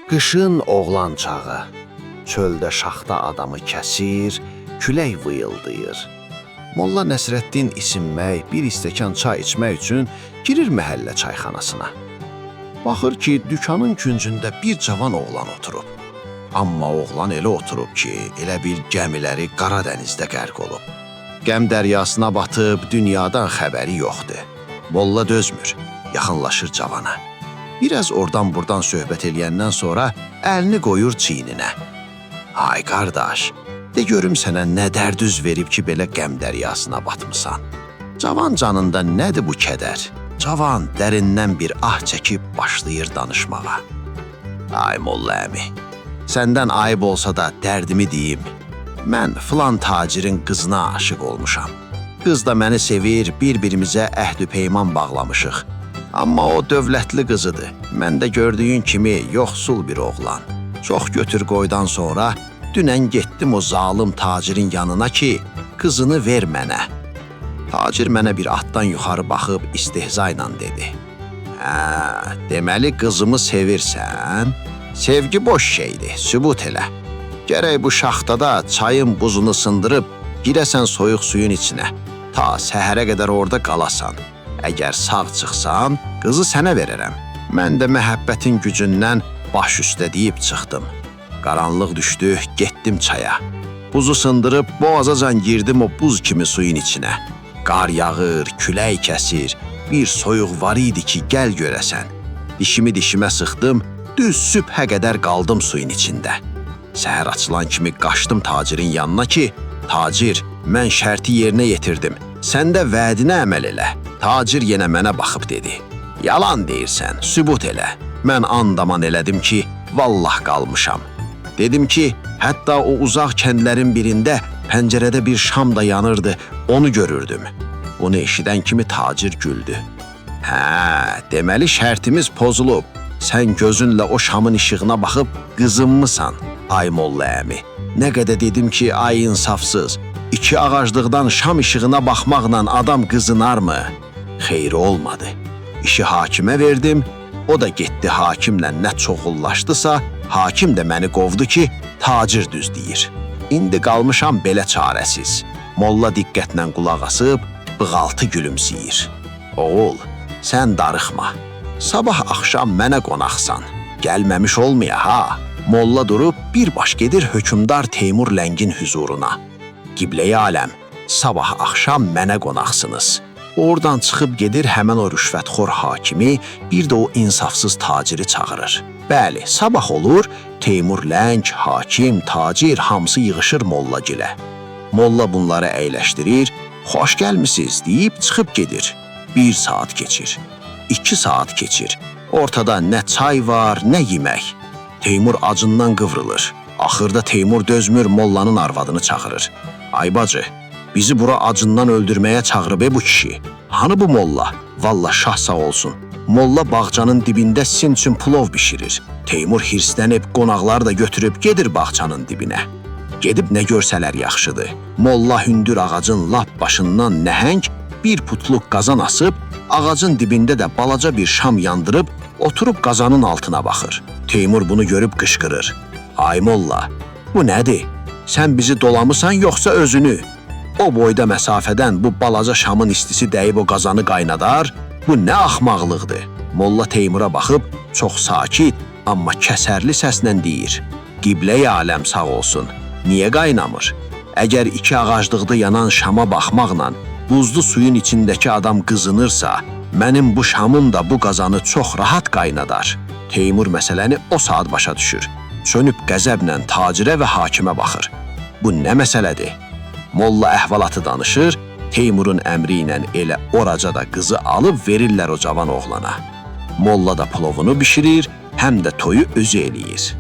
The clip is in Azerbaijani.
Qışın oğlan çağı, çöldə şaxta adamı kəsir, külək vıyıldayır. Molla Nəsrəddin isinmək, bir istəkan çay içmək üçün girir məhəllə çayxanasına. Baxır ki, dükanın küncündə bir cavan oğlan oturub. Amma oğlan elə oturub ki, elə bil gəmiləri Qara dənizdə qərq olub. Qəm dəryasına batıb, dünyadan xəbəri yoxdur. Molla dözmür, yaxınlaşır cavana. Biraz oradan-buradan söhbət eləyəndən sonra əlini qoyur çiyninə. Ay qardaş, de görüm sənə nə dərd üz verib ki, belə qəm dəryasına batmısan. Cavan canında nədir bu kədər? Cavan dərindən bir ah çəkib başlayır danışmağa. Ay molla əmi, səndən ayıb olsa da dərdimi deyim. Mən filan tacirin qızına aşıq olmuşam. Qız da məni sevir, bir-birimizə əhdü peyman bağlamışıq. Amma o dövlətli qızıdır. Məndə gördüyün kimi yoxsul bir oğlan. Çox götür qoydan sonra dünən getdim o zalım tacirin yanına ki, qızını ver mənə. Tacir mənə bir atdan yuxarı baxıb istehza ilə dedi. Deməli qızımı sevirsən? Sevgi boş şeydir, sübut elə. Gərək bu şaxtada çayın buzunu sındırıb girəsən soyuq suyun içinə. Ta səhərə qədər orada qalasan. Əgər sağ çıxsan, qızı sənə verərəm. Mən də məhəbbətin gücündən baş üstə deyib çıxdım. Qaranlıq düşdü, getdim çaya. Buzu sındırıb boğazacan girdim o buz kimi suyun içinə. Qar yağır, külək kəsir, bir soyuq var idi ki, gəl görəsən. Dişimi dişimə sıxdım, düz sübhə qədər qaldım suyun içində. Səhər açılan kimi qaçdım tacirin yanına ki, tacir, mən şərti yerinə yetirdim. Sən də vədinə əməl elə. Tacir yenə mənə baxıb dedi. Yalan deyirsən, sübut elə. Mən andaman elədim ki, vallah qalmışam. Dedim ki, hətta o uzaq kəndlərin birində pəncərədə bir şam da yanırdı, onu görürdüm. Bunu eşidən kimi tacir güldü. Deməli şərtimiz pozulub. Sən gözünlə o şamın işığına baxıb qızınmısan, ay molla əmi. Nə qədər dedim ki, ay insafsız. İki ağaclıqdan şam işığına baxmaqla adam qızınarmı? Xeyri olmadı. İşi hakimə verdim, o da getdi hakimlə nə çoxullaşdısa, hakim də məni qovdu ki, tacir düz deyir. İndi qalmışam belə çarəsiz. Molla diqqətlə qulaq asıb, bığaltı gülümsəyir. Oğul, sən darıxma. Sabah axşam mənə qonaqsan. Gəlməmiş olmaya ha. Molla durub birbaş gedir hökümdar Teymur Ləngin hüzuruna. Qiblə-i aləm, sabah axşam mənə qonaqsınız. Oradan çıxıb gedir həmən o rüşvətxor hakimi, bir də o insafsız taciri çağırır. Bəli, sabah olur, Teymur Ləng, hakim, tacir hamısı yığışır mollagilə. Molla bunları əyləşdirir, xoş gəlmisiniz deyib çıxıb gedir. 1 saat keçir, 2 saat keçir. Ortada nə çay var, nə yemək. Teymur acından qıvrılır. Axırda Teymur dözmür, mollanın arvadını çağırır. Ay bacı, bizi bura acından öldürməyə çağırıb bu kişi. Hanı bu molla? Vallah şah sağ olsun. Molla bağçanın dibində sizin üçün plov bişirir. Teymur hirslənib, qonaqları da götürüb gedir bağçanın dibinə. Gedib nə görsələr yaxşıdır. Molla hündür ağacın lap başından nəhəng bir putluq qazan asıb, ağacın dibində də balaca bir şam yandırıb, oturub qazanın altına baxır. Teymur bunu görüb qışqırır. Ay molla, bu nədir? Sən bizi dolamısan yoxsa özünü? O boyda məsafədən bu balaca şamın istisi dəyib o qazanı qaynadar, bu nə axmaqlıqdır? Molla Teymura baxıb, çox sakit, amma kəsərli səslə deyir. Qiblə-i aləm sağ olsun, niyə qaynamır? Əgər 2 ağaclıqda yanan şama baxmaqla buzlu suyun içindəki adam qızınırsa, mənim bu şamım da bu qazanı çox rahat qaynadar. Teymur məsələni o saat başa düşür. Çönüb qəzəblə tacirə və hakimə baxır. Bu nə məsələdir? Molla əhvalatı danışır, Teymurun əmri ilə elə oraca da qızı alıb verirlər o cavan oğlana. Molla da plovunu bişirir, həm də toyu özü eləyir.